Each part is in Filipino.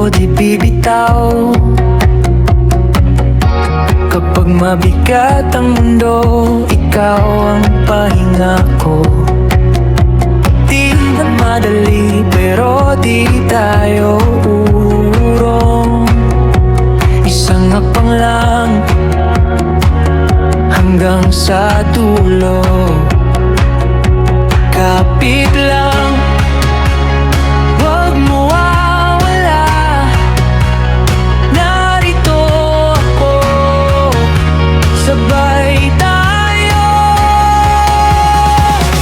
ko di bibitaw. Kapag mabigat ang mundo, ikaw ang pahinga ko. Di na madali pero di tayo urong. Isang hakbang lang hanggang sa dulo. Kapit lang, wag mawawala. Narito ako, sabay tayo.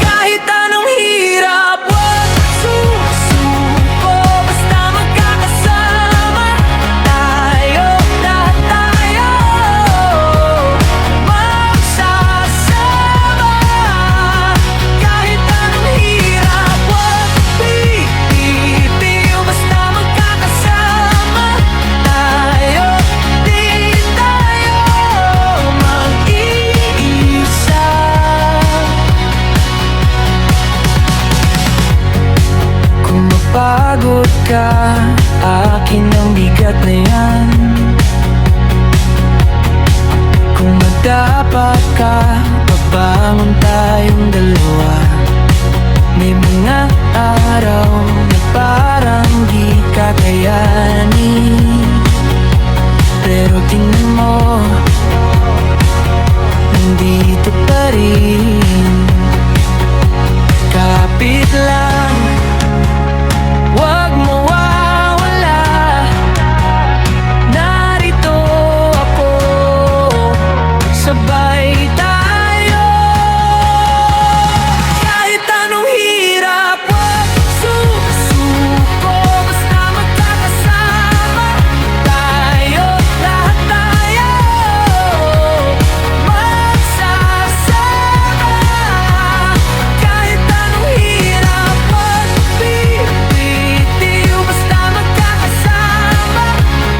Kahit anong hirap, wag susuko. Basta magkakasama tayo, lahat tayo magsasama. Kahit anong hirap, wag bibitiw. Basta magkakasama tayo, di tayo mag-iisa. Kung mapagod ka, akin ang bigat na yan. Kung madapat ka, babangon tayong dalawa. May mga araw na parang di kakayanin, pero tingnan mo, nandito pa rin. Kapit lang, wag mawawala. Narito ako, sabay tayo. Kahit anong hirap, wag susuko. Basta magkakasama tayo, lahat tayo magsasama. Kahit anong hirap, wag bibitiw. Basta magkakasama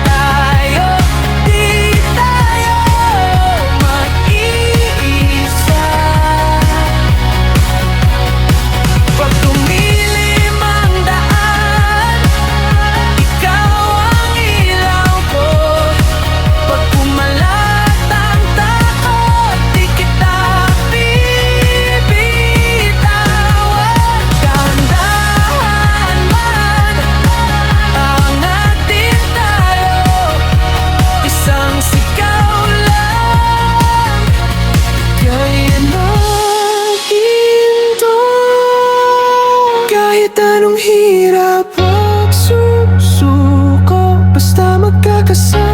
tayo, di tayo mag-iisa. Pag tumilim ang daan, ikaw ang ilaw ko. Pag pumalat ang takot, di kita bibitawan. Dahan-dahan man, aangatin tayo. Isang sigaw lang, kaya natin to. Kahit anong hirap, wag susuko. Basta magkakasama